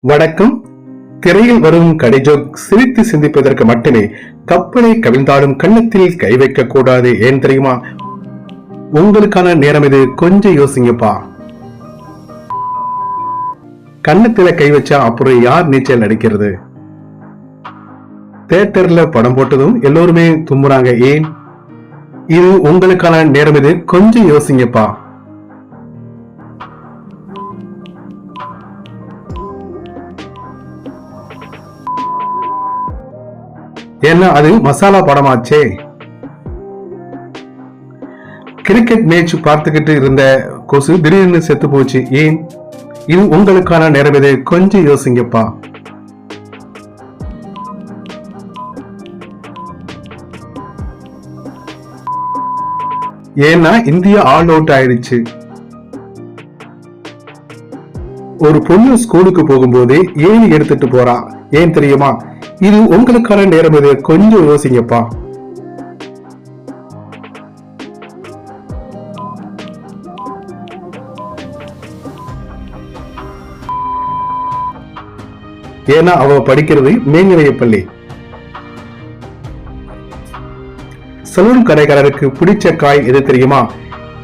வணக்கம். திரையில் வரும் கடிஜோக் சிரித்து சிந்திப்பதற்கு மட்டுமே. கப்பலை கவிழ்ந்தாலும் கன்னத்தில் கை வைக்க கூடாது. ஏன் தெரியுமா? உங்களுக்கான நேரம் இது. கொஞ்சம் யோசிங்கப்பா. கன்னத்தில கை வச்சா அப்புறம் யார் நீச்சல் அடிக்கிறது? தியேட்டர்ல படம் போட்டதும் எல்லோருமே தும்புறாங்க. ஏன்? இது உங்களுக்கான நேரம் இது. கொஞ்சம் யோசிங்கப்பா. ஏன்னா அது மசாலா படமாச்சே. கிரிக்கெட் மேட்ச் பார்த்துக்கிட்டு இருந்த கொசு திடீர்னு செத்து போச்சு. ஏன்? இது உங்களுக்கான நேரம் இது. கொஞ்சம் யோசிங்கப்பா. ஏன்னா இந்தியா ஆல் அவுட் ஆயிடுச்சு. ஒரு பொண்ணு ஸ்கூலுக்கு போகும்போது ஏணி எடுத்துட்டு போறா. ஏன் தெரியுமா? இது உங்களுக்கான நேரம் இது. கொஞ்சம் யோசிங்கப்பா. ஏன்னா அவ படிக்கிறது மேல்நிலைய பள்ளி. சலூன் கடைக்காரருக்கு பிடிச்ச காய் எது தெரியுமா?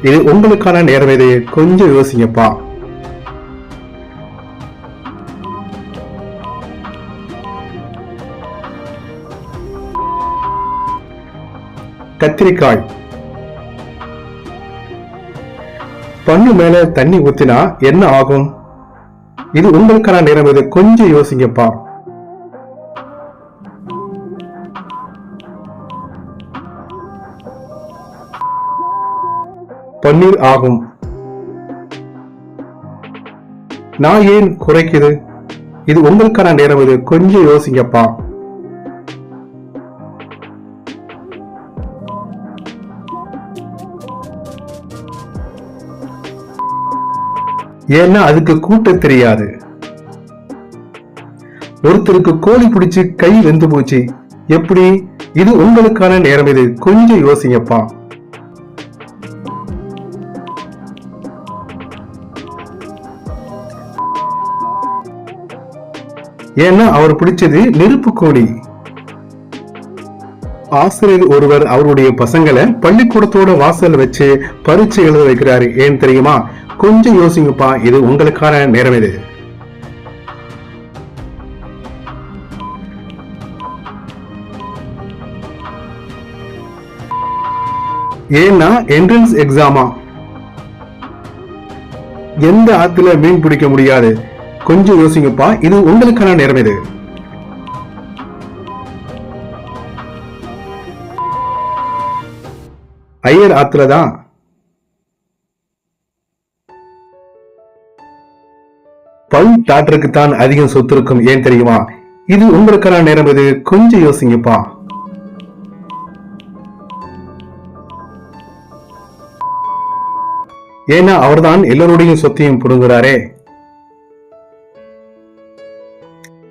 இது உங்களுக்கான நேரம் இது. கொஞ்சம் யோசிங்கப்பா. கத்திரிக்காய். பண்ணு மேல தண்ணி ஊத்தினா என்ன ஆகும்? இது உங்களுக்கான நேரம் இது. கொஞ்சம் யோசிங்கப்பா. பன்னீர் ஆகும். நான் ஏன் குறைக்குது? இது உங்களுக்கான நேரம் இது. கொஞ்சம் யோசிங்கப்பா. ஏன்னா அதுக்கு கூட்ட தெரியாது. ஒருத்தருக்கு கோழி பிடிச்சு கை வெந்து போச்சு. எப்படி? இது உங்களுக்கான நேரம் இது. கொஞ்சம் யோசிங்கப்பா. ஏன்னா அவர் பிடிச்சது நெருப்பு கோழி. ஆசிரியர் ஒருவர் அவருடைய பசங்களை பள்ளிக்கூடத்தோட வாசல் வச்சு பரீட்சை எழுத வைக்கிறாரு. ஏன் தெரியுமா? கொஞ்சம் யோசிங்கப்பா. இது உங்களுக்கான நேரம் இது. ஏன்னா என்ட்ரன்ஸ் எக்ஸாமா. எந்த ஆத்துல மீன் பிடிக்க முடியாது. கொஞ்சம் யோசிங்கப்பா. இது உங்களுக்கான நேரம் இது. ஐயர் ஆத்துலதான். பல் டாக்டருக்கு தான் அதிகம் சொத்து இருக்கும். ஏன் தெரியுமா? இது உங்களுக்கான நேரம் இது. கொஞ்சம் யோசிங்கப்பா. ஏன்னா அவர்தான் எல்லோருடைய சொத்தையும் புடுங்குறாரே.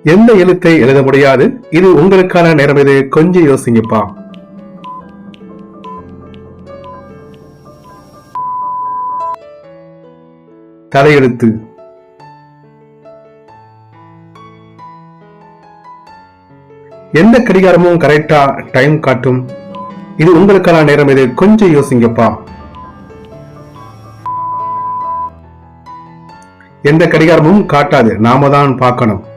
எந்த எழுத்தை எழுத முடியாது. இது உங்களுக்கான நேரம் இது. கொஞ்சம் யோசிங்கப்பா. தலையெழுத்து. எந்த கடிகாரமும் கரெக்டா டைம் காட்டும். இது உங்களுக்கான நேரம் இது. கொஞ்சம் யோசிங்கப்பா. எந்த கடிகாரமும் காட்டாது. நாம தான் பார்க்கணும்.